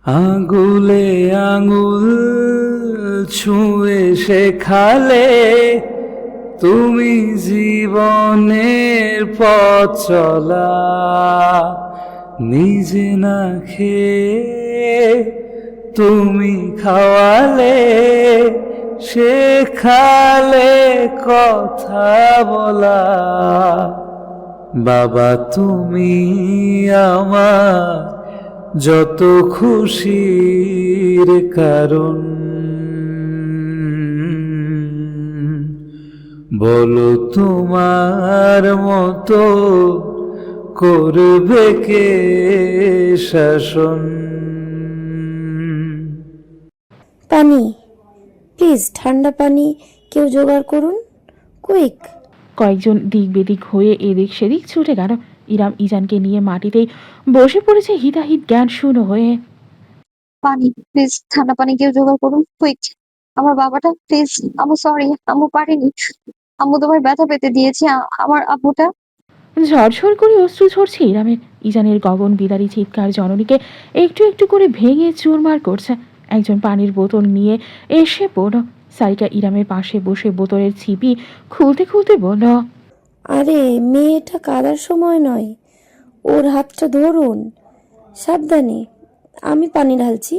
আঙুলে আঙুল ছুঁয়ে শেখালে তুমি জীবনের পথ চলা, নিজে না খেয়ে তুমি খাওয়ালে, শেখালে কথা বলা। বাবা তুমি আমার যত খুশির কারণ, বলো তোমার মতো করবে কে শাসন। পানি, প্লিজ ঠান্ডা পানি কেউ জোগাড় করুন, কুইক। কয়েকজন দিক বেদিক হয়ে এদিক সেদিক ছুটে গেল। ইরাম ইজানকে নিয়ে মাটিতেই বসে পড়েছে হিতাহিত জ্ঞান শূন্য হয়ে। পানি, প্লিজ ঠান্ডা পানি কেউ জোগাড় করুন, কুইক। আমার বাবাটা, প্লিজ। আম্মু সরি, আম্মু পারিনি। আম্মু তোমার ব্যথা পেতে দিয়েছি। আমার আব্বুটা। ঝরঝর করে অশ্রু ঝরছে ইরামের। ইজানের গগন বিদারী চিৎকার জননীকে একটু একটু করে ভেঙে চুরমার করছে। একজন পানির বোতল নিয়ে এসে পড়ল। সারিকা ইরামের পাশে বসে বোতলের ছিপি খুলতে খুলতে বলল, আরে মেয়েটা কাদার সময় নয়, ওর হাতটা ধরুন, সাবধানে, আমি পানি ঢালছি।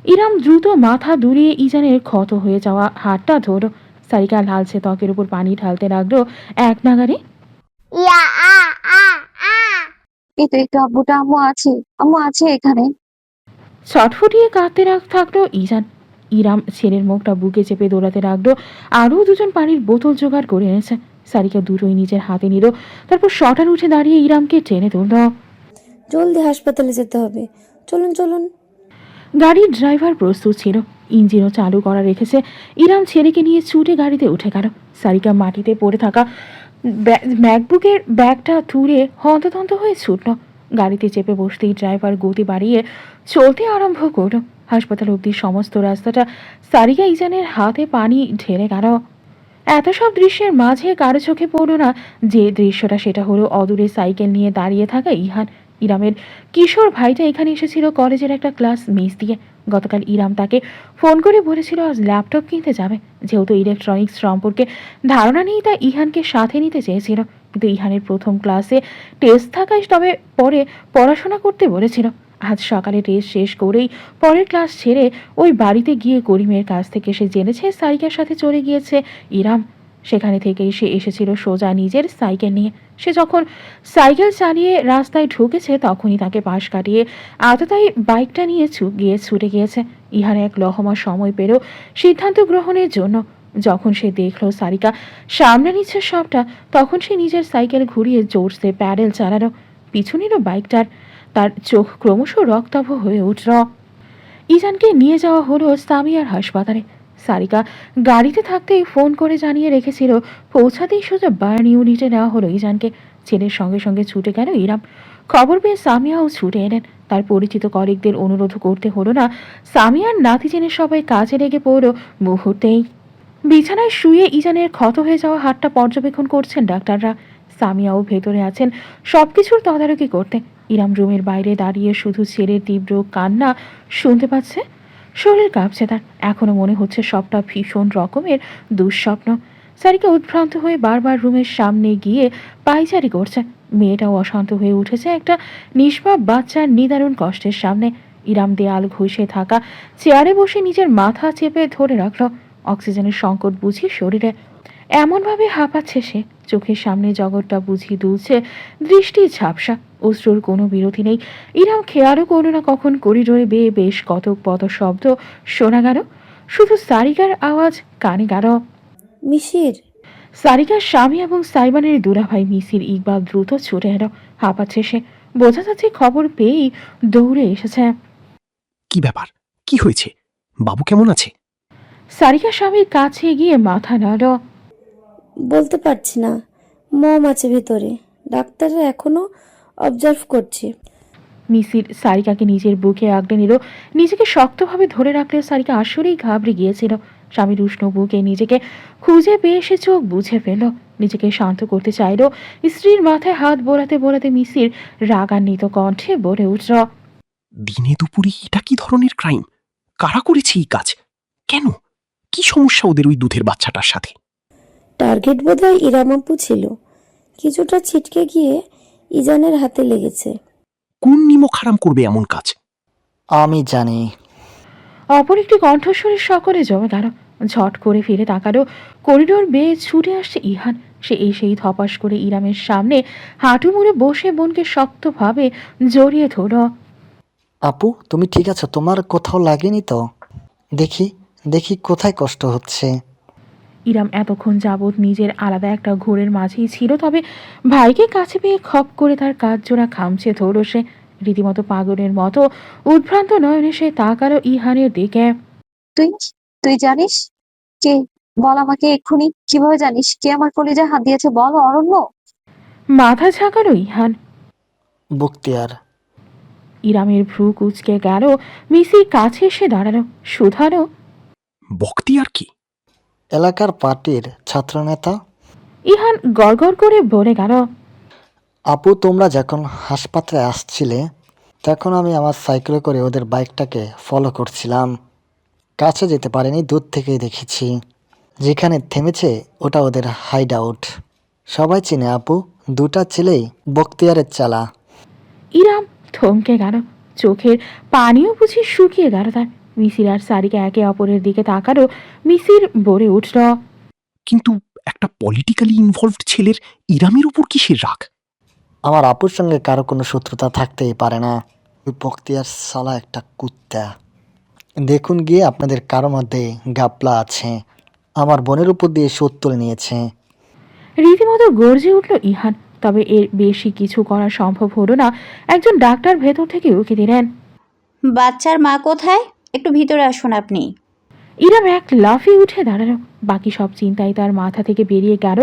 ইরাম দ্রুত মাথা দুলিয়ে ইজানের ক্ষত হয়ে যাওয়া হাতটা ধরল। সারিকা লালচে ত্বকের উপর পানি ঢালতে লাগলো এক নাগারে। এই তো একটু আব্বুটা, আম্মু আছে এখানে। ছটফটিয়ে কাঁদতে থাকলো ইজান। ইরাম ছেলের মুখটা বুকে চেপে দৌড়াতে লাগলো। আরও দুজন পানির বোতল জোগাড় করে এনেছে। সারিকা দুটোই নিজের হাতে নিল, তারপর শটার উঠে দাঁড়িয়ে ইরামকে টেনে তুলল। জলদি হাসপাতালে যেতে হবে, চলুন চলুন। গাড়ির ড্রাইভার প্রস্তুত ছিল, ইঞ্জিনও চালু করা রেখেছে। ইরাম ছেলেকে নিয়ে ছুটে গাড়িতে উঠে গেল। সারিকা মাটিতে পড়ে থাকা ম্যাকবুকের ব্যাগটা তুলে হন্তদন্ত হয়ে ছুটল। গাড়িতে চেপে বসতেই ড্রাইভার গতি বাড়িয়ে চলতে আরম্ভ করল। হাসপাতাল অবধি সমস্ত রাস্তাটা সারিকা ইজানের হাতে পানি ঢেলে গেল। এত সব দৃশ্যের মাঝে কারো চোখে পড়ল না যে দৃশ্যটা, সেটা হলো অদূরে সাইকেল নিয়ে দাঁড়িয়ে থাকা ইহান। ইরামের কিশোর ভাইটা এখানে এসেছিল কলেজের একটা ক্লাস মিস দিয়ে। গতকাল ইরাম তাকে ফোন করে বলেছিল আজ ল্যাপটপ কিনতে যাবে। যেহেতু ইলেকট্রনিক্স সম্পর্কে ধারণা নেই, তাই ইহানকে সাথে নিতে চেয়েছিল। কিন্তু ইহানের প্রথম ক্লাসে টেস্ট থাকায় তবে পরে পড়াশোনা করতে বলেছিল। আজ সকালে টেস্ট শেষ করেই পরের ক্লাস ছেড়ে ওই বাড়িতে গিয়ে করিমের কাছ থেকে সে জেনেছে সারিকার সাথে চলে গিয়েছে ইরাম। সেখানে থেকেই সে এসেছিল সোজা নিজের সাইকেল নিয়ে। সে যখন সাইকেল চালিয়ে রাস্তায় ঢুকেছে তখনই তাকে পাশ কাটিয়ে আততায়ী বাইকটা নিয়ে ছুটে গিয়েছে। ইহার এক লহমা সময় পেল সিদ্ধান্ত গ্রহণের জন্য। যখন সে দেখল সারিকা সামনে নিচ্ছে সবটা, তখন সে নিজের সাইকেল ঘুরিয়ে জোরসে প্যাডেল চালালো, পিছু নিল বাইকটার। তার চোখ ক্রমশ রক্তাভ হয়ে উঠল। ইজানকে নিয়ে যাওয়া হলো সামিয়ার হাসপাতালে। সারিকা গাড়িতে থাকতেই ফোন করে জানিয়ে রেখেছিল, পৌঁছাতেই সোজা বার্ন ইউনিটে নেওয়া হলো ইজানকে। ছেলের সঙ্গে সঙ্গে ছুটে গেল ইরাম। খবর পেয়ে সামিয়াও ছুটে এলেন। তার পরিচিত কলিগদের অনুরোধ করতে হলো না। সামিয়ার নাতি জেনে সবাই কাজে লেগে পড়ল মুহূর্তেই। বিছানায় শুয়ে ইজানের ক্ষত হয়ে যাওয়া হাতটা পর্যবেক্ষণ করছেন ডাক্তাররা। সামিয়াও ভেতরে আছেন সবকিছুর তদারকি করতে। ইরাম রুমের বাইরে দাঁড়িয়ে শুধু ছেলের তীব্র কান্না শুনতে পাচ্ছে। শরীর কাঁপছে তার। এখনো মনে হচ্ছে সবটা ভীষণ রকমের দুঃস্বপ্ন। সারিকা উদ্ভ্রান্ত হয়ে বারবার রুমের সামনে গিয়ে পায়চারি করছে। মেয়েটাও অশান্ত হয়ে উঠেছে একটা নিষ্পাপ বাচ্চার নিদারুণ কষ্টের সামনে। ইরাম দেয়াল ঘষে থাকা চেয়ারে বসে নিজের মাথা চেপে ধরে রাখল। অক্সিজেনের সংকট বুঝি শরীরে। এমনভাবে হাঁপাচ্ছে সে, চোখের সামনে জগৎটা বুঝি দুলছে, দৃষ্টি ঝাপসা, অশ্রুর কোনো বিরতি নেই। ইরাম খেয়ালও করল না কখন করিডোরে বেয়ে বেশ কত পদ শব্দ শোনা গেল। শুধু সারিকার আওয়াজ কানে গেল। মিশির। সারিকার স্বামী এবং সাইবানের দুলাভাই মিসির ইকবাল দ্রুত ছুটে এলো। হাঁপাচ্ছে সে, বোঝা যাচ্ছে খবর পেয়েই দৌড়ে এসেছে। কি ব্যাপার, কি হয়েছে, বাবু কেমন আছে? সারিকার স্বামীর কাছে গিয়ে মাথা নাড়ল। বলতে পারছি না, মম আছে ভেতরে, ডাক্তাররা এখনো অবজার্ভ করছে। মিসির সারিকাকে নিজের বুকে আগলে নিল। নিজেকে শক্তভাবে ধরে রাখলেও সারিকা আসলেই ঘাবড়ে গিয়েছিল। স্বামীর উষ্ণ বুকে নিজেকে খুঁজে পেয়ে সে চোখ বুঝে ফেলল। নিজেকে শান্ত করতে চাইল। স্ত্রীর মাথায় হাত বোলাতে বোলাতে মিসির রাগান্বিত কণ্ঠে বলে উঠল, দিনে দুপুরে এটা কি ধরনের ক্রাইম? কারা করেছে এই কাজ? কেন? কি সমস্যা ওদের ওই দুধের বাচ্চাটার সাথে? টার্গেট বোধহয় ইরাম আপু ছিল, কিছুটা ছিটকে গিয়ে ইজানের হাতে লেগেছে। কোন নিমক হারাম করবে এমন কাজ? আমি জানি। অপর একটি কণ্ঠস্বরের সকলে জমে গেল। ঝট করে ফিরে তাকালো। করিডোর বেয়ে ছুটে আসছে ইহান। সে এসেই ধপাস করে ইরামের সামনে হাঁটু মুড়ে বসে বোনকে শক্তভাবে জড়িয়ে ধরল। আপু, তুমি ঠিক আছো? তোমার কোথাও লাগেনি তো? দেখি দেখি কোথায় কষ্ট হচ্ছে। ইরাম এতক্ষণ যাবৎ নিজের আলাদা একটা ঘোরের মাঝেই ছিল, তবে ভাইকে কাছে পেয়ে খপ করে তার কাজ জোড়া খামচে ধরল সে। রীতিমতো পাগলের মতো উদ্ভ্রান্ত নয়নে সে তাকালো ইহানের দিকে। তুই তুই জানিস কে? বল আমাকে এক্ষুনি। কিভাবে জানিস কে আমার কলিজায় হাত দিয়েছে? বল অরণ্য। মাথা ঝাঁকালো ইহান। বক্তিয়ার। ইরামের ভ্রু কুচকে গেল। মিসি কাছে এসে দাঁড়ালো, শুধালো, বখতিয়ার কি? এলাকার পার্টির ছাত্রনেতা। ইহান গড়গড় করে বলে গেল, আপু, তোমরা যখন হাসপাতালে আসছিলে তখন আমি আমার সাইকেলে করে ওদের বাইকটাকে ফলো করছিলাম। কাছে যেতে পারিনি, দূর থেকেই দেখেছি। যেখানে থেমেছে ওটা ওদের হাইড আউট। সবাই চিনে আপু, দুটা ছেলেই বক্তিয়ারের চালা। ইরাম থমকে গেল। চোখের পানিও বুঝি শুকিয়ে গেল তার। মিসির আর সারিকা একে অপরের দিকে তাকালো। মিসির বলে উঠল, কিন্তু একটা পলিটিক্যালি ইনভলভড ছেলের ইরামের উপর কিসের রাগ? আমার আপুর সঙ্গে কারো কোনো শত্রুতা থাকতেই পারে না। ওই বক্তিয়ার সালা একটা কুত্তা। দেখুন গিয়ে আপনাদের কারো মধ্যে গাপলা আছে। আমার বোনের উপর দিয়ে শোধ তুলে নিয়েছে। রীতিমতো গর্জে উঠল ইহান। তবে এর বেশি কিছু করা সম্ভব হলো না। একজন ডাক্তার ভেতর থেকে উকি দিলেন। বাচ্চার মা কোথায়? একটু ভিতরে আসুন আপনি। ইরাম এক লাফে উঠে দাঁড়ালো। বাকি সব চিন্তাই তার মাথা থেকে বেরিয়ে গেল।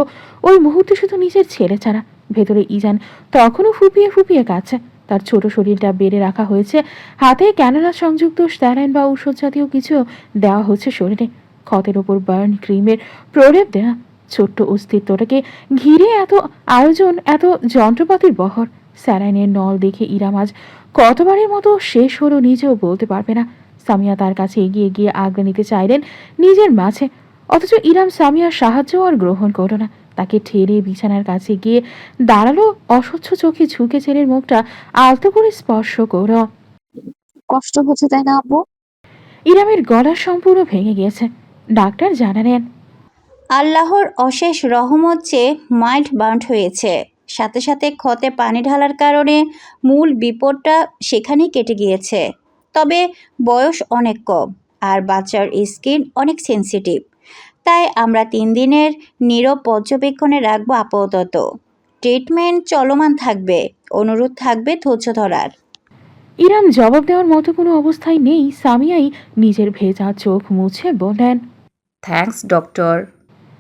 ওই মুহূর্তে শুধু নিজের ছেলে ছাড়া। ভেতরে ইজান তখনও ফুপিয়ে ফুপিয়ে কাঁদছে। তার ছোট শরীরটা বেড়ে রাখা হয়েছে। হাতে ক্যানালা সংযুক্ত স্ট্যালাইন বা ঔষধ জাতীয় কিছু দেওয়া হচ্ছে শরীরে। ক্ষতের ওপর বার্ন ক্রিমের প্রলেপ দেয়া। ছোট্ট অস্তিত্বটাকে ঘিরে এত আয়োজন, এত যন্ত্রপাতির বহর। স্যালাইনের নল দেখে ইরাম আজ কতবারের মতো শেষ হলো নিজেও বলতে পারবে না। সামিয়া তার কাছে এগিয়ে গিয়ে আগলে নিতে চাইলেন নিজের মাঝে, অথচ ইরাম সামিয়ার সাহায্য আর গ্রহণ করল না। তাকে ঠেলে বিছানার কাছে গিয়ে দাঁড়ালো। অস্বচ্ছ চোখে ঝুঁকে ছেলের মুখটা আলতো করে স্পর্শ করল। কষ্ট হচ্ছে তাই না আপু? ইরামের গলা সম্পূর্ণ ভেঙে গিয়েছে। ডাক্তার জানালেন, আল্লাহর অশেষ রহমত যে মাইল্ড বার্ন হয়েছে। সাথে সাথে ক্ষতে পানি ঢালার কারণে মূল বিপদটা সেখানেই কেটে গিয়েছে। তবে বয়স অনেক কম আর বাচ্চার স্কিন অনেক সেনসিটিভ। তাই আমরা 3 দিনের নীরব পর্যবেক্ষণে রাখবো আপাতত। ট্রিটমেন্ট চলমান থাকবে। অনুরোধ থাকবে ধৈর্য ধরার। ইরাম জবাব দেওয়ার মতো কোনো অবস্থায় নেই। সামিয়াই নিজের ভেজা চোখ মুছে বললেন, থ্যাঙ্কস ডক্টর।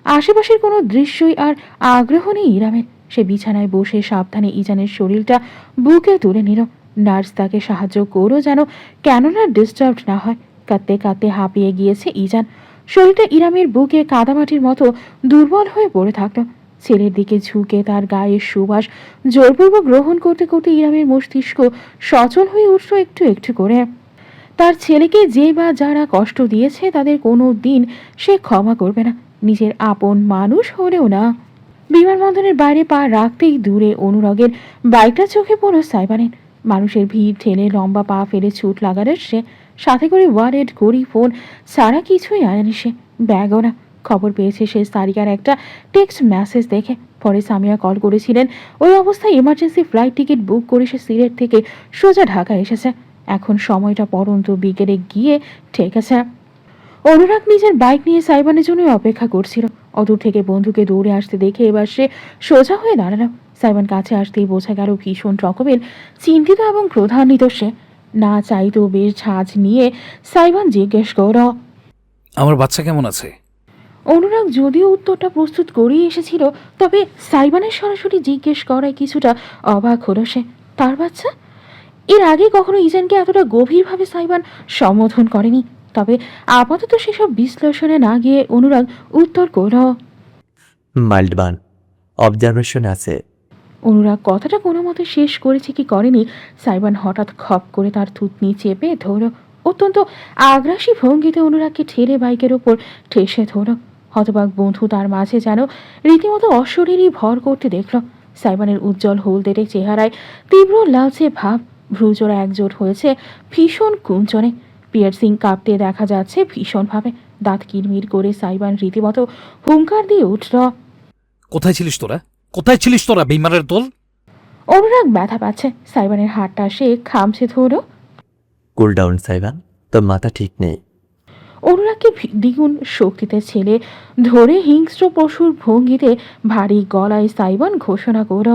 আশেপাশের কোনো দৃশ্যই আর আগ্রহ নেই ইরামের। সে বিছানায় বসে সাবধানে ইজানের শরীরটা বুকে তুলে নিল। নার্স তাকে সাহায্য করো যেন কেননা ডিস্টার্ব না হয়। কাঁদতে কাঁদতে হাঁপিয়ে গিয়েছে ইজান। শরীরটা ইরামের বুকে কাদামাটির মতো দুর্বল হয়ে পড়ে থাকলো। ছেলের দিকে ঝুঁকে তার গায়ের সুবাস জোরপূর্বক গ্রহণ করতে করতে ইরামের মস্তিষ্ক সচল হয়ে উঠল একটু একটু করে। তার ছেলেকে যে বা যারা কষ্ট দিয়েছে তাদের কোনো দিন সে ক্ষমা করবে না, নিজের আপন মানুষ হলেও না। বিমানবন্দরের বাইরে পা রাখতেই দূরে অনুরাগের বাইকটা চোখে পড়ল সাইবানের। মানুষের ভিড় ঠেলে লম্বা পা ফেলে ছুট লাগালো সে। সাথে করে ওয়ালেট, ঘড়ি, ফোন সারা কিছুই আনেনি সে, ব্যাগও না। খবর পেয়েছে সে সারিকার একটা টেক্সট মেসেজ দেখে। পরে সামিয়া কল করেছিলেন। ওই অবস্থায় ইমার্জেন্সি ফ্লাইট টিকিট বুক করে সে সিলেট থেকে সোজা ঢাকা এসেছে। এখন সময়টা পরন্ত বিকেলে গিয়ে ঠেকেছে। অনুরাগ নিজের বাইক নিয়ে সাইবানের জন্য অপেক্ষা করছিল। অদূর থেকে বন্ধুকে দৌড়ে আসতে দেখে এবার সে সোজা হয়ে দাঁড়ালো। সাইবান কাছে আসতেই বোঝা গেল ভীষণ রকমের চিন্তিত এবং ক্রোধান্বিত সে। না চাইতেও বেশ ঝাঁজ নিয়ে সাইবান জিজ্ঞেস করল, আমার বাচ্চা কেমন আছে? অনুরাগ যদিও উত্তরটা প্রস্তুত করেই এসেছিল, তবে সাইবানের সরাসরি জিজ্ঞেস করায় কিছুটা অবাক হলো সে। তার বাচ্চা? এর আগে কখনো ইজানকে এতটা গভীরভাবে সাইবান সম্বোধন করেনি। তবে আপাতত সেসব বিশ্লেষণে না গিয়ে অনুরাগ উত্তর করল। মাইল্ড বার্ন, অবজারভেশন আছে। অনুরাগ কথাটা কোনো মতে শেষ করেছে কি করেনি, সাইবান হঠাৎ খপ করে তার থুতনি চেপে ধরল। অত্যন্ত আগ্রাসী ভঙ্গিতে অনুরাগকে ঠেলে বাইকের ওপর ঠেসে ধরল। হতবাক বন্ধু তার মাঝে যেন রীতিমতো অশরীরই ভর করতে দেখল। সাইবানের উজ্জ্বল হলদেটে চেহারায় তীব্র লালচে ভাব, ভ্রুজোড়া একজোট হয়েছে ভীষণ কুঞ্চনে, পিয়ার্সিং কাঁপতে দেখা যাচ্ছে ভীষণভাবে। দাঁত কিরমির করে সাইবান রীতিমতো হুঙ্কার দিয়ে উঠল। কোথায় ছিলিস তোরা? কোথায় ছিলিস তোরা, বেইমানের দল? অনুরাগ ব্যথা পাচ্ছে, সাইবানের হাতটা সে খামছে ধরল। কুল ডাউন সাইবান, তোর মাথা ঠিক নেই। অনুরাগকে দ্বিগুণ শক্তিতে ছেলে ধরে হিংস্র পশুর ভঙ্গিতে ভারী গলায় সাইবান ঘোষণা করল।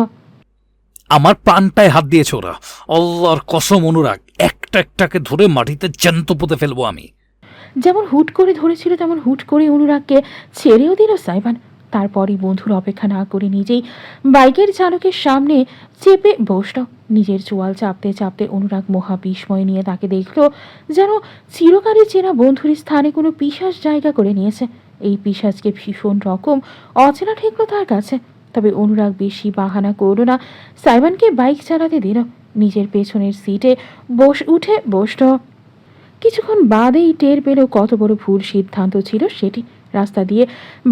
আমার প্রাণটায় হাত দিয়েছে ওরা। আল্লাহর কসম অনুরাগ, একটা একটাকে ধরে মাটিতে জ্যান্ত পুঁতে ফেলবো আমি। যেমন হুট করে ধরেছিল তেমন হুট করে অনুরাগকে ছেড়েও দিল সাইবান। তারপরই বন্ধুর অপেক্ষা না করে নিজেই বাইকের চালকের সামনে চেপে বসল। নিজের চোয়াল চাপতে চাপতে অনুরাগ মহা বিস্ময় নিয়ে তাকে দেখল, যেন চিরকালই চেনা বন্ধুর স্থানে কোনো পিশাচ জায়গা করে নিয়েছে। এই পিশাচকে ভীষণ রকম অচেনা ঠেকল তার কাছে। তবে অনুরাগ বেশি বাহানা করল না, সাইবানকে বাইক চালাতে দিল। নিজের পেছনের সিটে উঠে বসল। কিছুক্ষণ বাদেই টের পেল কত বড় ভুল সিদ্ধান্ত ছিল সেটি। রাস্তা দিয়ে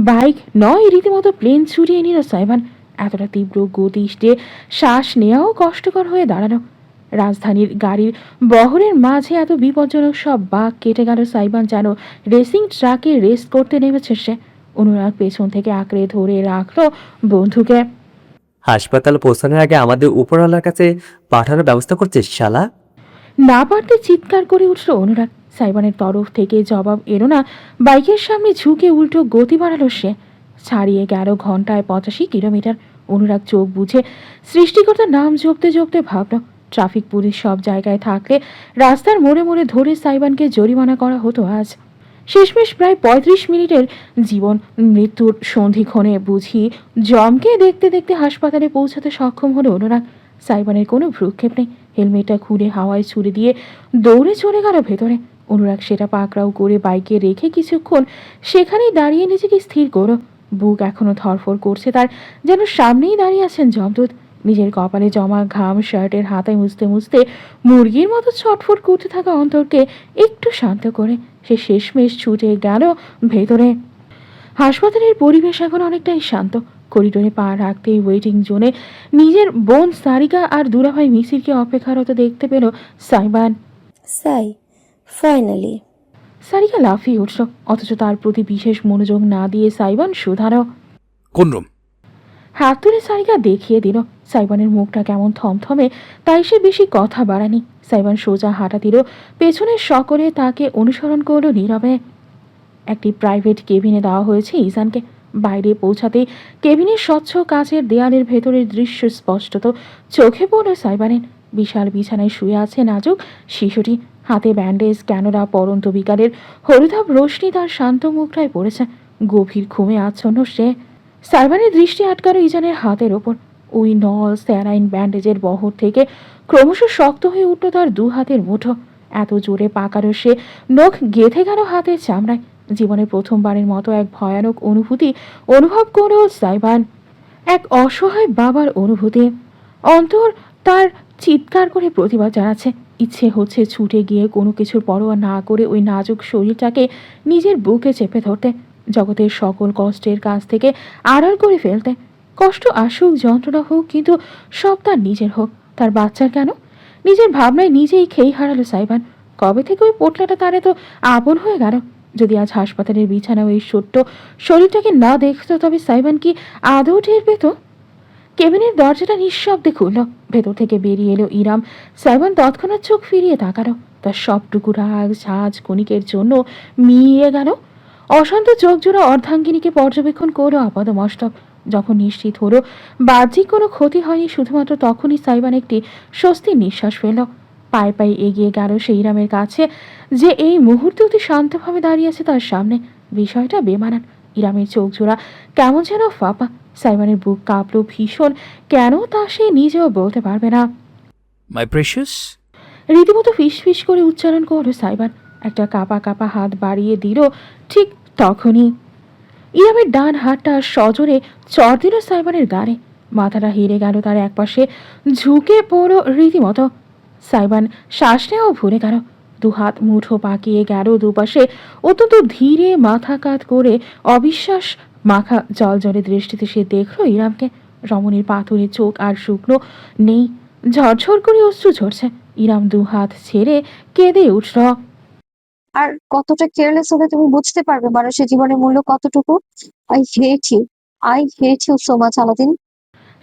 বাইক নয়, রীতিমতো প্লেন ছুটিয়ে নিল সাইবান। এতটা তীব্র গতি যে শ্বাস নেওয়াও কষ্টকর হয়ে দাঁড়ানো। রাজধানীর গাড়ির বহরের মাঝে এত বিপজ্জনক সব বাঁক কেটে গেল সাইবান যেন রেসিং ট্রাকে রেস করতে নেমেছে সে। অনুরাগ পেছন থেকে আঁকড়ে ধরে রাখলো বন্ধুকে। হাসপাতাল পৌঁছানোর আগে আমাদের উপরওয়ালার কাছে পাঠানোর ব্যবস্থা করছিস শালা? না পারতে চিৎকার করে উঠল অনুরাগ। সাইবানের তরফ থেকে জবাব এলো না। বাইকের সামনে ঝুঁকে উল্টো গতি বাড়ালো সে। ছাড়িয়ে গেল ঘন্টায় 85 কিলোমিটার। অনুরাগ চোখ বুঝে সৃষ্টিকর্তার নাম জপতে জপতে ভাবল, ট্রাফিক পুলিশ সব জায়গায় থাকলে রাস্তার মোড়ে মোড়ে ধরে সাইবানকে জরিমানা করা হতো আজ। শেষমেশ প্রায় 35 মিনিটের জীবন মৃত্যুর সন্ধিক্ষণে বুঝি জমকে দেখতে দেখতে হাসপাতালে পৌঁছাতে সক্ষম হলো অনুরাগ। সাইবানের কোনো ভ্রুক্ষেপ নেই। হেলমেটটা খুলে হাওয়ায় ছুড়ে দিয়ে দৌড়ে চলে গেল ভেতরে। অনুরাগ সেটা পাকড়াও করে বাইকে রেখে কিছুক্ষণ সেখানেই দাঁড়িয়ে নিজেকে স্থির করো। বুক এখনো ধরফর করছে তার, যেন সামনেই দাঁড়িয়ে আছেন যমদূত। নিজের কপালে জমা ঘাম শার্টের হাতায় মুছতে মুছতে মুরগির মতো ছটফট করতে থাকা অন্তরকে একটু শান্ত করে সে শেষমেশ ছুটে গেল ভেতরে। হাসপাতালের পরিবেশ এখন অনেকটাই শান্ত। করিডোরে পা রাখতেই ওয়েটিং জোনে নিজের বোন সারিকা আর দুলাভাই মিসিরকে অপেক্ষারত দেখতে পেল সাইবান। সাই, ফাইনালি। সারিকা লাফিয়ে উঠল, অথচ তার প্রতি বিশেষ মনোযোগ না দিয়ে সাইবান শুধালো, কোন রুম? হাত তুলে সারিকা দেখিয়ে দিল। সাইবানের মুখটা কেমন থমথমে, তাই সে বেশি কথা বাড়ায়নি। সাইবান সোজা হাঁটা দিল পেছনের সকলে তাকে অনুসরণ করলো নীরবে। একটি প্রাইভেট কেবিনে দেওয়া হয়েছে ইজানকে। বাইরে পৌঁছাতেই কেবিনের স্বচ্ছ কাচের দেয়ালের ভেতরের দৃশ্য স্পষ্টত চোখে পড়ল সাইবানের। বিশাল বিছানায় শুয়ে আছে নাজুক শিশুটি। হাতে ব্যান্ডেজ, ক্যানোরা, পরন্ত বিকালের হলুদাভ রশ্মি তার শান্ত মুখটায় পড়েছে। গভীর ঘুমে আচ্ছন্ন সে। সাইবানের দৃষ্টি আটকালো ইজানের হাতের ওপর। ওই নল স্যালাইন ব্যান্ডেজের বহর থেকে ক্রমশ শক্ত হয়ে উঠল তার দু হাতের মুঠো। এত জোরে পাকালো সে, নখ গেঁথে গেল হাতের চামড়ায়। জীবনে প্রথমবারের মতো এক ভয়ানক অনুভূতি অনুভব করল সাইবান। এক অসহায় বাবার অনুভূতি। অন্তর তার চিৎকার করে প্রতিবাদ জানাচ্ছে। ইচ্ছে হচ্ছে ছুটে গিয়ে কোনো কিছুর পরোয়া না করে ওই নাজুক শরীরটাকে নিজের বুকে চেপে ধরতে, জগতের সকল কষ্টের কাছ থেকে আড়াল করে ফেলতে। কষ্ট আসুক, যন্ত্রণা হোক, কিন্তু সব তার নিজের হোক, তার বাচ্চার কেন? নিজের ভাবনায় নিজেই খেই হারালো সাইবান। কবে থেকে ওই পোটলাটা তার এত আপন হয়ে গেল? যদি আজ হাসপাতালের বিছানায় ওই ছোট্ট শরীরটাকে না দেখতো তবে সাইবান কি আদৌ টের পেত? কেবিনের দরজাটা নিঃশব্দে খুলল। ভেতর থেকে বেরিয়ে এলো ইরাম। সাইবান তৎক্ষণাৎ চোখ ফিরিয়ে তাকালো। তার সবটুকু রাগ ঝাঁজ ক্ষণিকের জন্য মিলিয়ে গেল। অশান্ত চোখ জোড়া অর্ধাঙ্গিনীকে পর্যবেক্ষণ করলো আপাদমস্তক। যখন নিশ্চিত হলো বাহ্যিক কোনো ক্ষতি হয়নি, শুধুমাত্র তখনই সাইবান একটি স্বস্তির নিঃশ্বাস ফেলল। পায়ে পায়ে এগিয়ে গেল সেই ইরামের কাছে, যে এই মুহূর্তে অতি শান্তভাবে দাঁড়িয়ে আছে তার সামনে। বিষয়টা বেমানান। ইরামের চোখ জোড়া কেমন যেন ফাঁপা। সাইবানের বুক কাঁপলো ভীষণ। কেন তা সে নিজেও বলতে পারবে না। মাই প্রেশাস। রীতিমতো ফিস ফিস করে উচ্চারণ করলো সাইবান। একটা কাপা কাপা হাত বাড়িয়ে দিল। ঠিক তখনই ইরামের ডান হাতটা সজোরে চর দিল সাইবানের গানে। মাথাটা হেরে গেল, তার একপাশে ঝুঁকে পড়ল রীতিমতো। সাইবান শ্বাস নেওয়াও ভুলে গেল। দুহাত মুঠো পাকিয়ে গেল দুপাশে, অত্যন্ত ধীরে মাথা কাত করে অবিশ্বাস মাখা জল জলে দৃষ্টিতে সে দেখল ইরামকে। রমণীর পাথরে চোখ আর শুকনো নেই, ঝরঝর করে অশ্রু ঝরছে। ইরাম দুহাত ছেড়ে কেঁদে উঠল। আর কতটা কেয়ারলেস হলে তুমি বুঝতে পারবে মানুষের জীবনের মূল্য কতটুকু। I hate you, I hate you so much Aladdin.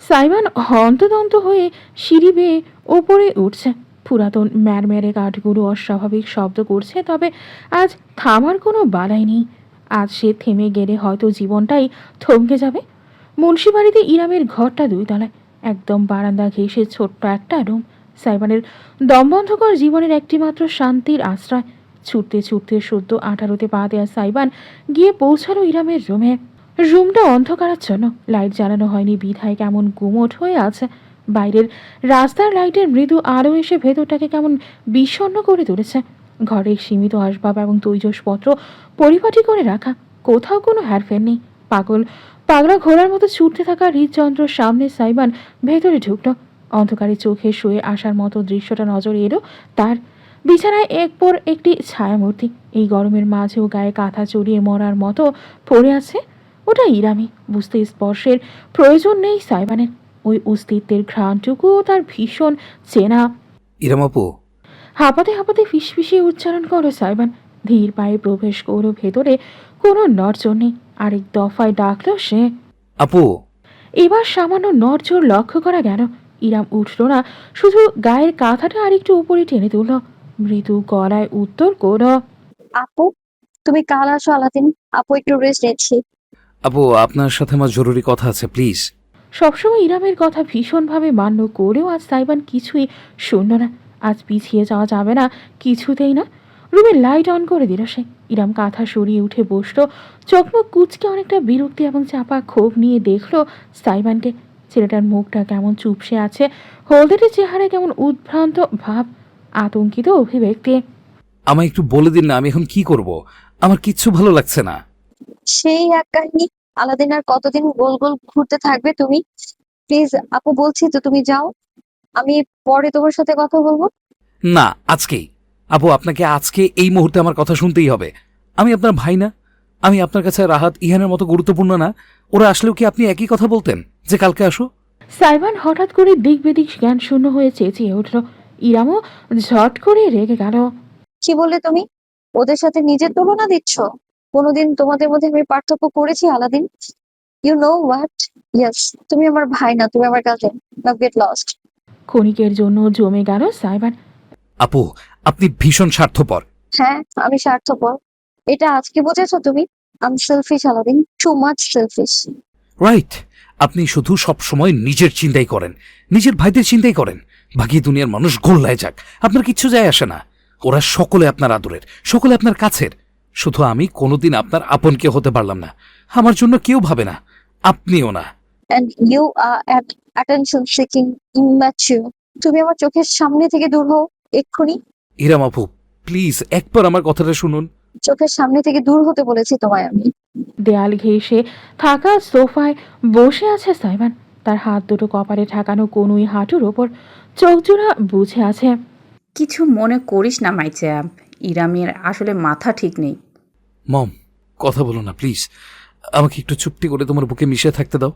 সাইবান হন্তদন্ত হয়ে সিঁড়ি বেয়ে ওপরে উঠছে। পুরাতন ম্যারমেরে কাঠগুলো অস্বাভাবিক শব্দ করছে, তবে আজ থামার কোনো বালাই নেই। আজ সে থেমে গেলে হয়তো জীবনটাই থমকে যাবে। মুন্সিবাড়িতে ইরামের ঘরটা 2 তলায়, একদম বারান্দা ঘেঁষে ছোট্ট একটা রুম। সাইবানের দমবন্ধকর জীবনের একটিমাত্র শান্তির আশ্রয়। ছুটতে ছুটতে সদ্য 18-তে পা দেয়া সাইবান গিয়ে পৌঁছালো ইরামের রুমে। রুমটা অন্ধকারাচ্ছন্ন, লাইট জ্বালানো হয়নি বিধায় কেমন গুমোট হয়ে আছে। বাইরের রাস্তার লাইটের মৃদু আলো এসে ভেতরটাকে কেমন বিষণ্ণ করে তুলেছে। ঘরের সীমিত আসবাব এবং তৈজসপত্র পরিপাটি করে রাখা, কোথাও কোনো হেরফের নেই। পাগলা ঘোড়ার মতো ছুটতে থাকা হৃদযন্ত্রর সামনে সাইবান ভেতরে ঢুকল। অন্ধকারে চোখে শুয়ে আসার মতো দৃশ্যটা নজরে এলো তার। বিছানায় একপর একটি ছায়ামূর্তি, এই গরমের মাঝেও গায়ে কাঁথা চড়িয়ে মরার মতো পড়ে আছে। ওটা ইরামি, বুঝতে স্পর্শের প্রয়োজন নেই সাইবানের। ওই অস্তিত্বের ঘ্রাণটুকুও তার ভীষণ চেনা। ইরাম আপু, হাঁপাতে হাঁপাতে ফিসফিসিয়ে উচ্চারণ করো সাইবান। ধীর পায়ে প্রবেশ করো ভেতরে, কোনো নড়চড় নেই। আরেক দফায় ডাকলো সে। আপু। এবার সামান্য নড়চড় লক্ষ্য করা গেল। ইরাম উঠল না, শুধু গায়ের কাঁথাটা আরেকটু উপরে টেনে তুলল। মৃদু গলায় উত্তর করো। আপু, তুমি কাল আসো আলাদিন। আপু একটু রেস্ট নিচ্ছি। আপু, আপনার সাথে আমার জরুরি কথা আছে, প্লিজ। সবসময় ইরামের কথা ভীষণভাবে মান্য করেও আজ সাইবান কিছুই শুনল না। আজ পিছিয়ে যাওয়া যাবে না, কিছুতেই না। রুমের লাইট অন করে দিল সে। ইরাম কাঁথা সরিয়ে উঠে বসলো। চোখমুখ কুচকে অনেকটা বিরক্তি এবং চাপা ক্ষোভ নিয়ে দেখলো সাইবানকে। ছেলেটার মুখটা কেমন চুপসে আছে, হলদেটে চেহারায় কেমন উদ্ভ্রান্ত ভাব, আতঙ্কিত অভিব্যক্তি। আমায় একটু বলে দিন না, আমি এখন কি করব? আমার কিচ্ছু ভালো লাগছে না। সেই এক কাহিনী আলাদিন, আর কতদিন গোল গোল ঘুরতে থাকবে তুমি? প্লিজ আপু, বলছি তো তুমি যাও, আমি পরে তোমার সাথে কথা বলবো। না, আজকেই। আপু, আপনাকে আজকে এই মুহূর্তে আমার কথা শুনতেই হবে। আমি আপনার ভাই না? আমি আপনার কাছে রাহাত, ইহানের মতো গুরুত্বপূর্ণ না? ওরা আসলেও কি আপনি একই কথা বলতেন যে কালকে আসো? সাইবান হঠাৎ করে দিক বেদিক জ্ঞান শূন্য হয়ে চেঁচিয়ে উঠল। ইরামও ঝট করে রেগে গেল। কি বললে তুমি? ওদের সাথে নিজের তুলনা দিচ্ছ? কোনোদিন তোমাদের মধ্যে আমি পার্থক্য করেছি Aladdin? You know what? Yes, তুমি আমার ভাই না, তুমি আমার গার্লফ্রেন্ড। নাও গেট লস্ট। ক্ষণিকের জন্য জমে গেল সাইবান। আপু, আপনি ভীষণ স্বার্থপর। হ্যাঁ, আমি স্বার্থপর। এটা আজকে বুঝেছো তুমি? আমি selfish Aladdin, too much selfish. Right. আপনি শুধু সব সময় নিজের চিন্তাই করেন, নিজের ভাইদের চিন্তাই করেন। বাকি দুনিয়ার মানুষ গোল্লায় যাক, আপনার কিচ্ছু যায় আসে না। ওরা সকলে আপনার আদরের, সকলে আপনার কাছের। শুধু আমি কোনোদিন আপনার আপন কেউ হতে পারলাম না। আমার জন্য কেউ ভাবে না, আপনিও না। And you are at attention seeking immature. তুমি আমার চোখের সামনে থেকে দূর হও এক্ষুনি। ইরাম আপু, প্লিজ একবার আমার কথাটা শুনুন। চোখের সামনে থেকে দূর হতে বলেছি তোমায় আমি। দেয়াল ঘেঁষে থাকা সোফায় বসে আছে সাইবান। তার হাত দুটো কপালে ঠেকানো কোনোই হাঁটুর ওপর, চোখ জোড়া বুঝে আছে। কিছু মনে করিস না মাই চ্যাম্প, ইরামের আসলে মাথা ঠিক নেই। মম, কথা বলো না প্লিজ। আমাকে একটু চুপটি করে তোমার বুকে মিশে থাকতে দাও।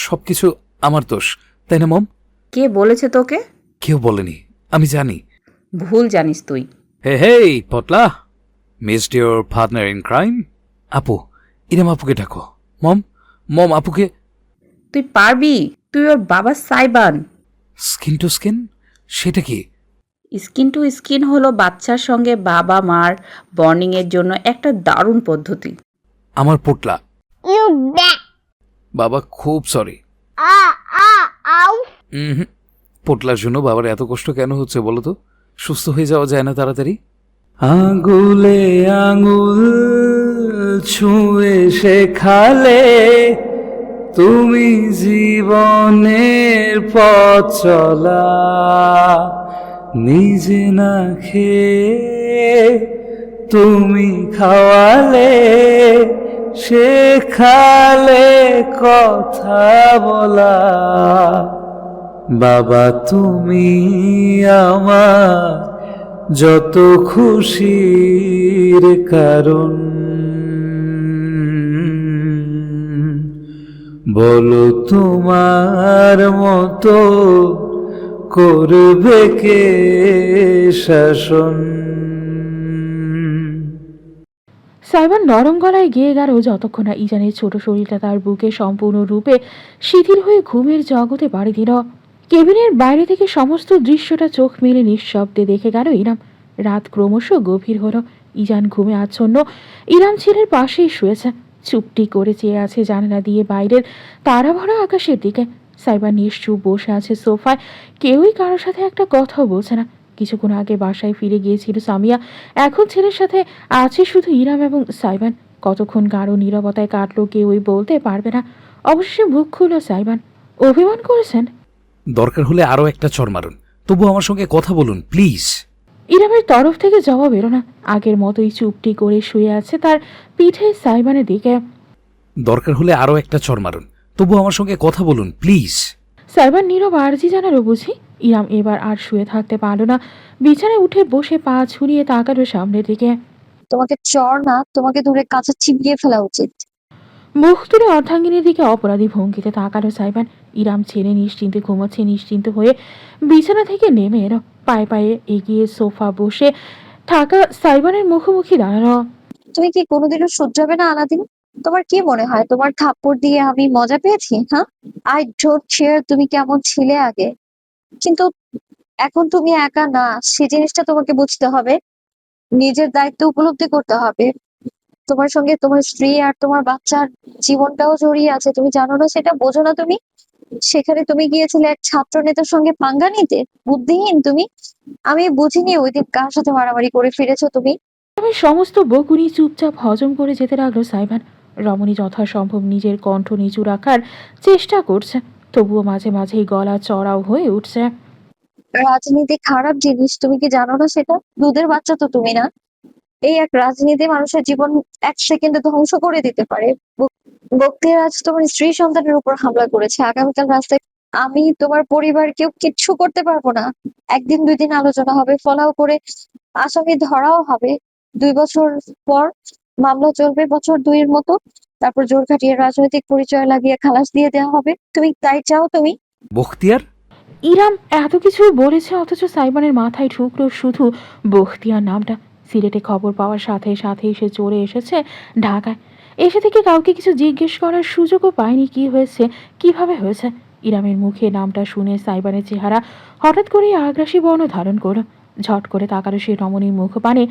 সবকিছু আমার দোষ, তাই না মম? কে বলেছে তোকে? কেউ বলেনি, আমি জানি। ভুল জানিস তুই। Hey Potla, missed your partner in crime. আপু, ইরাম আপুকে ডাকো। মম আপুকে। তুই পারবি? তুই ওর বাবা সাইবান। Skin to skin? সেটা কি? স্কিন টু স্কিন হলো বাচ্চার সঙ্গে বাবা মার বন্ডিংয়ের জন্য একটা দারুণ পদ্ধতি। আমার পটলা। বাবা খুব সরি। পটলার জন্য বাবার এত কষ্ট কেন হচ্ছে বলো তো? সুস্থ হয়ে যাওয়া যায় না তাড়াতাড়ি? আঙুলে আঙুল ছুঁয়ে শেখালে তুমি জীবনের পথ চলা, নিজে না খেয়ে তুমি খাওয়ালে শেখালে কথা বলা, বাবা তুমি আমার যত খুশির কারণ। বলো তোমার মতো করবে কে শাসন। সাইমন নরম গলায় গেয়ে গেল যতক্ষণ না ইজানের ছোট শরীরটা তার বুকে সম্পূর্ণরূপে শিথিল হয়ে ঘুমের জগতে বাড়ি দিল। কেবিনের বাইরে থেকে সমস্ত দৃশ্যটা চোখ মেলে নিঃশব্দে দেখে গেল ইরাম। রাত ক্রমশ গভীর হলো। ইজান ঘুমে আচ্ছন্ন। ইরাম ছেলের পাশেই শুয়েছে, চুপটি করে চেয়ে আছে জানালা দিয়ে বাইরের তারা ভরা আকাশের দিকে। সাইবার নিশ্চুপ বসে আছে সোফায়, কেউই কারোর সাথে একটা কথাও বলছে না। কিছুক্ষণ আগে বাসায় ফিরে গিয়েছিল সামিয়া, এখন ছেলের সাথে আছে শুধু ইরাম এবং সাইবান। কতক্ষণ গাঢ় নীরবতায় কাটলো কেউই বলতে পারবে না। অবশেষে মুখ খুলল সাইবান। অভিমান করেছেন? দরকার হলে আরো একটা চড় মারুন, তবু আমার সঙ্গে কথা বলুন প্লিজ। ইরামের তরফ থেকে জবাব এলো না। আগের মতোই চুপটি করে শুয়ে আছে তার পিঠে সাইবানের দিকে। দরকার হলে আরো একটা চড় মারুন, তবু আমার সঙ্গে কথা বলুন প্লিজ। সাইবান নীরব আর্জি জানালো বুঝি। ইরাম এবার আর শুয়ে থাকতে পারল না, বিছানায় উঠে বসে পা ছুড়িয়ে তাকালো সামনের দিকে। তোমাকে চর না, তোমাকে ধরে কাছে চিবিয়ে ফেলা উচিত। মুখ তুলে অর্ধাঙ্গিনীর দিকে অপরাধী ভঙ্গিতে তাকালো সাইবান। ইরাম ছেলে নিশ্চিন্তে ঘুমাচ্ছে। নিশ্চিন্ত হয়ে বিছানা থেকে নেমে এলো, পায়ে পায়ে এগিয়ে সোফা বসে থাকা সাইবানের মুখোমুখি দাঁড়ালো। তুমি কি কোনোদিনও শুধরাবে না আলাদিন? তোমার কি মনে হয় তোমার থাপ্পড় দিয়ে আমি মজা পেয়েছি? হ্যাঁ, আই ডোন্ট কেয়ার তুমি কেমন ছিলে আগে, কিন্তু এখন তুমি একা না, সে জিনিসটা তোমাকে বুঝতে হবে। নিজের দায়িত্ব উপলব্ধি করতে হবে। তোমার সঙ্গে তোমার স্ত্রী আর তোমার বাচ্চার জীবনটাও জড়িয়ে আছে, তুমি জানো না? সেটা বোঝো না তুমি? সেখানে তুমি গিয়েছিলে এক ছাত্র নেতার সঙ্গে পাঙ্গা নিতে। বুদ্ধিহীন তুমি। আমি বুঝিনি ওই দিন কার সাথে মারামারি করে ফিরেছো তুমি। ইরামের সমস্ত বকুনি চুপচাপ হজম করে যেতে লাগলো সাইবান। রমণী যথাসম্ভব নিজের কণ্ঠ নিচু রাখার চেষ্টা করছে, তবুও মাঝে মাঝেই গলা চড়াও হয়ে উঠছে। রাজনীতি খারাপ জিনিস, তুমি কি জানো না সেটা? দুধের বাচ্চা তো তুমি না। এই এক রাজনীতি মানুষের জীবন এক সেকেন্ডে ধ্বংস করে দিতে পারে। বক্তিয়ার আজ তোমার স্ত্রী সন্তানের উপর হামলা করেছে, আগামীকাল রাস্তায় আমি তোমার পরিবার কেউ কিচ্ছু করতে পারবো না। একদিন দুই দিন আলোচনা হবে, ফলাও করে আসামি ধরাও হবে। 2 বছর পর মামলা চলবে বছর দুইয়ের মতো, তারপর জোর খাটিয়ে রাজনৈতিক পরিচয় লাগিয়ে খালাস দিয়ে দেওয়া হবে। তুমি তাই চাও? তুমি বখতিয়ার? ইরাম এত কিছু বলেছে অথচ সাইবানের মাথায় ঢুকলো শুধু বখতিয়ার নামটা। সিলেটে খবর পাওয়ার সাথে সাথে সে চলে এসেছে ঢাকায়। এসে থেকে কাউকে কিছু জিজ্ঞেস করার সুযোগও পায়নি কি হয়েছে, কিভাবে হয়েছে। ইরামের মুখে নামটা শুনে সাইবানের চেহারা হঠাৎ করেই আগ্রাসী বর্ণ ধারণ করল। ঝট করে তাকালো সে রমণীর মুখপানে।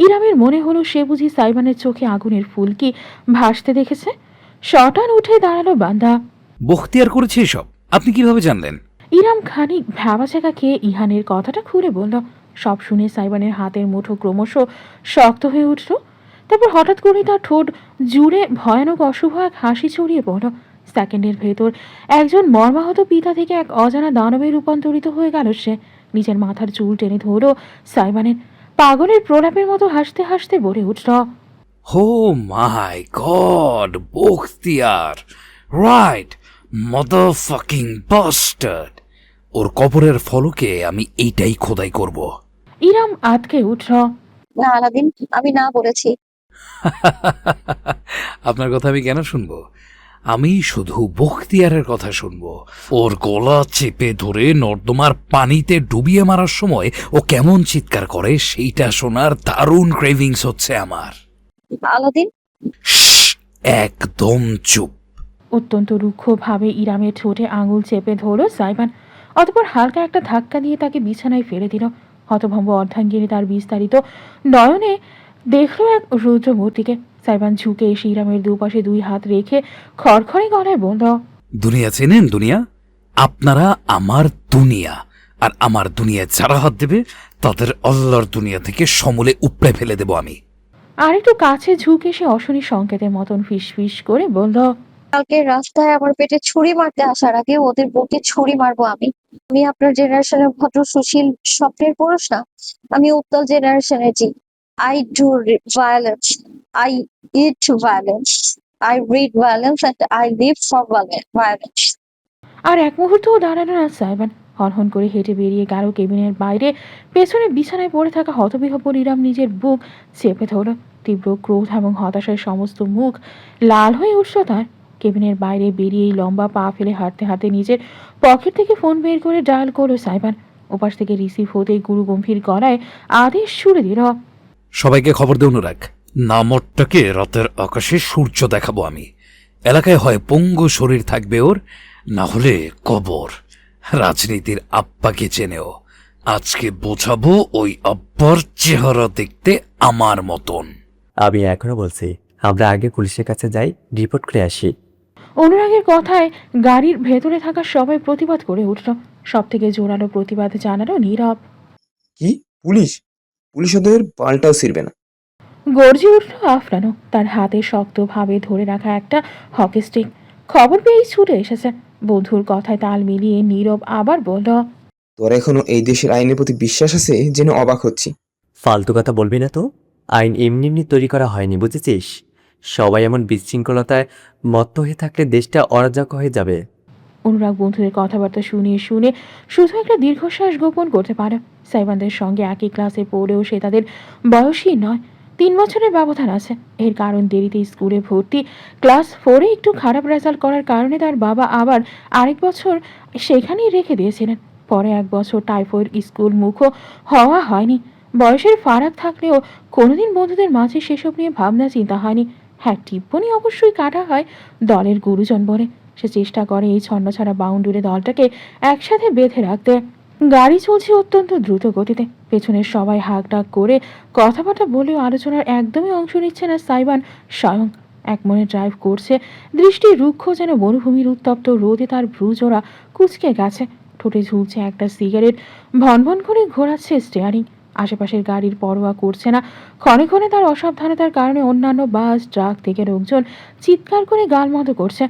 ইরামের মনে হলো সে বুঝি সাইবানের চোখে আগুনের ফুলকি ভাসতে দেখেছে। শটান উঠে দাঁড়ালো বান্দা। বখতিয়ার করেছে এসব, আপনি কিভাবে জানলেন? ইরাম খানিক ভ্যাবাচাকা খেয়ে ইহানের কথাটা খুলে বলল। সব শুনে সাইবানের হাতের মুঠো ক্রমশ শক্ত হয়ে উঠল। তারপর হঠাৎ করে তার ঠোঁট জুড়ে ভয়ানক অশুভ এক হাসি ছড়িয়ে পড়ল। সেকেন্ডের ভেতর একজন মর্মাহত পিতা থেকে এক অজানা দানবে রূপান্তরিত হয়ে গেল সে। নিজের মাথার চুল টেনে ধরল সাইবানের। পাগলের প্রলাপের মতো হাসতে হাসতে বলে উঠল, oh my God, Bakhtiar! Right, motherfucking bastard! ওর কবরের ফলকে আমি এইটাই খোদাই করব। ইরাম আতকে উঠল। না আলাদিন, আমি না বলেছি। আপনার কথা আমি কেন শুনবো? আমি শুধু বখতিয়ারের কথা শুনবো। ওর গলা চেপে ধরে নর্দমার পানিতে ডুবিয়ে মারার সময় ও কেমন চিৎকার করে সেইটা শোনার দারুণ ক্রেভিংস হচ্ছে আমার। আলাদিন, শ্শ্, একদম চুপ। অত্যন্ত রুক্ষভাবে ইরামের ঠোঁটে আঙুল চেপে ধরল সাইবান। অতঃপর হালকা একটা ধাক্কা দিয়ে তাকে বিছানায় ফেলে দিল। হতভম্ব অর্ধাঙ্গিনী তার বিস্তারিত নয়নে দেখল এক রুদ্র মূর্তিকে। সাইবান ঝুঁকে এসে ইরামের দুপাশে 2 হাত রেখে খড়খড়ে গলায় বলল, দুনিয়া চেনেন? দুনিয়া আপনারা আমার দুনিয়া, আর আমার দুনিয়ায় যারা হাত দেবে তাদের আল্লাহর দুনিয়া থেকে সমূলে উপড়ে ফেলে দেব আমি। আর একটু কাছে ঝুঁকে সে অশনি সংকেতের মতন ফিস ফিস করে বলল, কালকে রাস্তায় আমার পেটে ছুরি মারতে আসার আগে ওদের বুকে ছুরি মারবো আমি। আমি আপনার জেনারেশনের ভদ্র সুশীল স্বপ্নের পুরুষ না, আমি উত্তাল জেনারেশনের জি। I do violence. I eat violence. I read violence and I live for violence. আর এক মুহূর্তও দাঁড়ালো না সাইবান। হনহন করে হেঁটে বেরিয়ে গেল কেবিনের বাইরে। পেছনে বিছানায় পড়ে থাকা হতবিহ্বল ইরাম নিজের বুক চেপে ধরল। তীব্র ক্রোধ এবং হতাশায় সমস্ত মুখ লাল হয়ে উঠল তার। কেবিনের বাইরে বেরিয়েই লম্বা পা ফেলে হাঁটতে হাঁটতে নিজের পকেট থেকে ফোন বের করে ডায়াল করলো সাইবান। ওপাশ থেকে রিসিভ হতেই গুরুগম্ভীর গলায় আদেশ ছুড়ে দিল। সবাইকে খবর দে অনুরাগ, নামটটাকে রাতের আকাশে সূর্য দেখাবো আমি। এলাকায় হয় পঙ্গু শরীর থাকবে ওর, না হলে কবর। রাজনীতির আব্বাকে চেনেও, আজকে বোঝাবো ওই আব্বার চেহারা দেখতে আমার মতন। আমি এখনো বলছি, আমরা আগে পুলিশের কাছে যাই, রিপোর্ট করে আসি। অনুরাগের কথায় গাড়ির ভেতরে থাকা সবাই প্রতিবাদ করে উঠল। সব থেকে জোরালো প্রতিবাদ জানালো নীরব। কি পুলিশ? পুলিশ ওদের পাল্টাও ছিড়বে না। গর্জে উঠল আফরানও, তার হাতে শক্তভাবে ধরে রাখা একটা হকি স্টিক। খবর পেয়েই ছুটে এসেছে। বন্ধুর কথায় তাল মিলিয়ে নীরব আবার বলল, তোর এখনো এই দেশের আইনের প্রতি বিশ্বাস আছে যেন অবাক হচ্ছি। ফালতু কথা বলবি না তো। আইন এমনি এমনি তৈরি করা হয়নি, বুঝেছিস? সবাই এমন বিশৃঙ্খলতায় মত্ত হয়ে থাকলে দেশটা অরাজক হয়ে যাবে। অনুরাগ বন্ধুদের কথাবার্তা শুনে শুনে শুধু একটা দীর্ঘশ্বাস গোপন করতে পারে। সাইবানদের সঙ্গে একই ক্লাসে পড়েও সে তাদের বয়সী নয়। 3 বছরের ব্যবধান আছে। এর কারণ দেরিতে স্কুলে ভর্তি। ক্লাস 4-এ একটু খারাপ রেজাল্ট করার কারণে তার বাবা আবার আরেক বছর সেখানেই রেখে দিয়েছিলেন। পরে 1 বছর টাইফয়েড স্কুল মুখও হওয়া হয়নি। বয়সের ফারাক থাকলেও কোনোদিন বন্ধুদের মাঝে সেসব নিয়ে ভাবনা চিন্তা হয়নি। হ্যাঁ, টিপ্পনি অবশ্যই কাটা হয় দলের গুরুজন বলে। সে চেষ্টা করে এই ছন্নছাড়া বাউন্ডুরে দলটাকে একসাথে বেঁধে রাখতে। গাড়ি চলছে অত্যন্ত দ্রুত গতিতে। পেছনের সবাই হাঁক ডাক করে কথাবার্তা বলেও আলোচনার একদমই অংশ নিচ্ছে না সাইবান স্বয়ং। এক মনে ড্রাইভ করছে, দৃষ্টি রুক্ষ যেন মরুভূমির উত্তপ্ত রোদে তার ভ্রুজোড়া কুঁচকে গেছে। ঠোঁটে ঝুলছে একটা সিগারেট, ভনভন করে ঘোরাচ্ছে স্টিয়ারিং। আশেপাশের গাড়ির পরোয়া করছে না। ক্ষণে ক্ষণে তার অসাবধানতার কারণে অন্যান্য বাস ট্রাক থেকে লোকজন চিৎকার করে গালমন্দ করছে।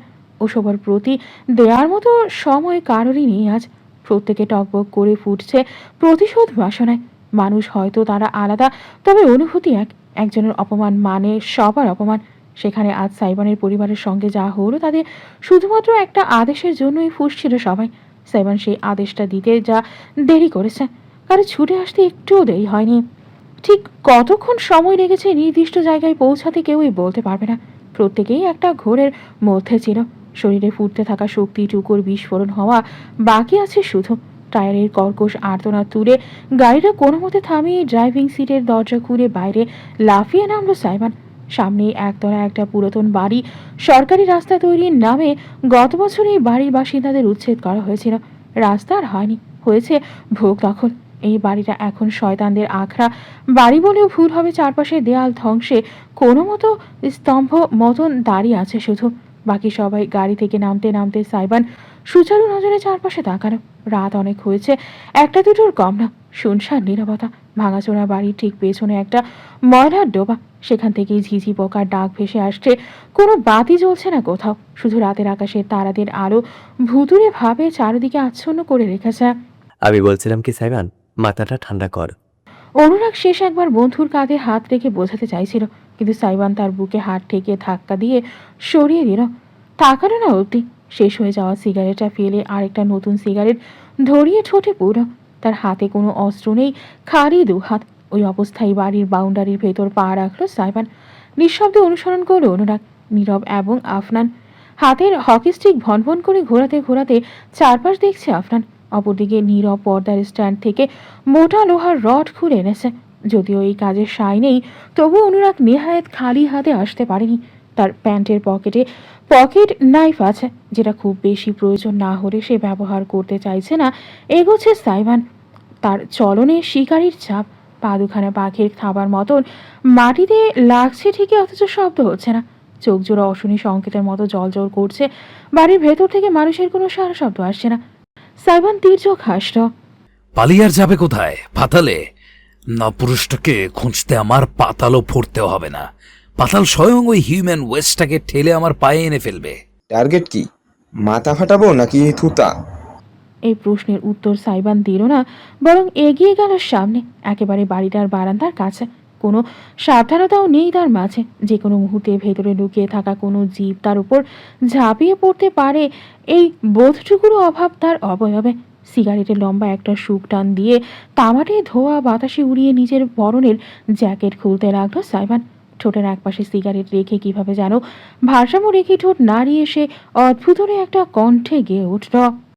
ওসবের প্রতি দেওয়ার মতো সময় কারোরই নেই আজ। প্রত্যেকে টকবক করে ফুটছে প্রতিশোধ বাসনায়। মানুষ হয়তো তারা আলাদা, তবে অনুভূতি এক। একজনের অপমান মানে সবার অপমান। সেখানে আজ সাইবানের পরিবারের সঙ্গে যা হলো, তাদের শুধুমাত্র একটা আদেশের জন্যই ফুঁসছিল সবাই। সাইবান সেই আদেশটা দিতে যা দেরি করেছে, কারো ছুটে আসতে একটুও দেরি হয়নি। ঠিক কতক্ষণ সময় লেগেছে নির্দিষ্ট জায়গায় পৌঁছাতে কেউই বলতে পারবে না। প্রত্যেকেই একটা ঘোরের মধ্যে ছিল। শরীরে ফুটতে থাকা শক্তিটুকুর বিস্ফোরণ হওয়া বাকি আছে শুধু। টায়ারের কর্কশ আর্তনাদ তুলে গাড়িটা কোনো মতে থামিয়ে ড্রাইভিং সিটের দরজা খুলে বাইরে লাফিয়ে নামলো সাইবান। সামনে একতলা একটা পুরাতন বাড়ি। সরকারি রাস্তা তৈরির নামে গত বছর এই বাড়ির বাসিন্দাদের উচ্ছেদ করা হয়েছিল। রাস্তা আর হয়নি, হয়েছে ভোগ দখল। এই বাড়িটা এখন শয়তানদের আখড়া বাড়ি বলেও ভুল হবে। চারপাশে দেয়াল ধ্বংসে কোনো মতো স্তম্ভ মতন দাঁড়িয়ে আছে শুধু। বাকি সবাই গাড়ি থেকে নামতে নামতে সাইবান সুচারু নজরে চারপাশে তাকানো। রাত অনেক হয়েছে, একটা দুটোর কম না। শুনশান নীরবতা। ভাঙাচোরা বাড়ির ঠিক পেছনে একটা ময়লার ডোবা। সেখান থেকেই ঝিঝি পোকার ডাক ভেসে আসছে। কোনো বাতি জ্বলছে না কোথাও, শুধু রাতের আকাশের তারাদের আলো ভুতুরে ভাবে চারিদিকে আচ্ছন্ন করে রেখেছে। আমি বলছিলাম কি সাইবান, মাথাটা ঠান্ডা কর। অনুরাগ শেষ একবার বন্ধুর কাঁধে হাত রেখে বোঝাতে চাইছিল, কিন্তু সাইবান তার বুকে হাত ঠেকিয়ে ধাক্কা দিয়ে সরিয়ে দিল। তাকালো না অবধি। শেষ হয়ে যাওয়া সিগারেটটা ফেলে আরেকটা নতুন সিগারেট ধরিয়ে ঠোঁটে পুরো। তার হাতে কোনো অস্ত্র নেই, খালি 2 হাত। ওই অবস্থায় বাড়ির বাউন্ডারির ভেতর পা রাখলো সাইবান। নিঃশব্দে অনুসরণ করলো অনুরাগ, নীরব এবং আফনান। হাতের হকি স্টিক ভনভন করে ঘোরাতে ঘোরাতে চারপাশ দেখছে আফনান। অপরদিকে নীরব পর্দার স্ট্যান্ড থেকে মোটা লোহার রড খুলে এনেছে। যদিও এই কাজের সায় নেই, তবু অনুরাগ নেহায়েত খালি হাতে আসতে পারেনি। তার প্যান্টের পকেট নাইফ আছে, যেটা খুব বেশি প্রয়োজন না হলে সে ব্যবহার করতে চাইছে না। এগোচ্ছে সাইবান। তার চলনে শিকারির ছাপ। পা দুখানা পাখির খাবার মতন মাটিতে লাগছে ঠিকই, অথচ শব্দ হচ্ছে না। চোখ জোড়া অশনি সংকেতের মতো জলজল করছে। বাড়ির ভেতর থেকে মানুষের কোনো সারা শব্দ আসছে না। সাইবান তীর্যক হাসল। পালিয়ে আর যাবে কোথায়? পাতালে না? পুরুষটাকে খুঁজতে আমার পাতালও ফুটতে হবে না। পাতাল স্বয়ং ওই হিউম্যান ওয়েস্টটাকে ঠেলে আমার পায়ে এনে ফেলবে। টার্গেট কি? মাথা ফাটাবো নাকি থুতা? এই প্রশ্নের উত্তর সাইবান দিল না, বরং এগিয়ে গেল সামনে, একেবারে বাড়িটার বারান্দার কাছে। কোনো সাবধানতাও নেই তার মাঝে। যে কোনো মুহূর্তে ভেতরে লুকিয়ে থাকা কোনো জীব তার উপর ঝাঁপিয়ে পড়তে পারে, এই বোধটুকুরও অভাব তার অবয়বে। সিগারেটের লম্বা একটা সুখ টান দিয়ে তামাটে ধোয়া বাতাসে উড়িয়ে নিজের পরনের জ্যাকেট খুলতে লাগলো সাইমান। ঠোঁটের একপাশে সিগারেট রেখে কিভাবে যেন ভারসাম্য রেখে ঠোঁট নাড়িয়ে সে অদ্ভুতরে একটা কণ্ঠে গেয়ে উঠল।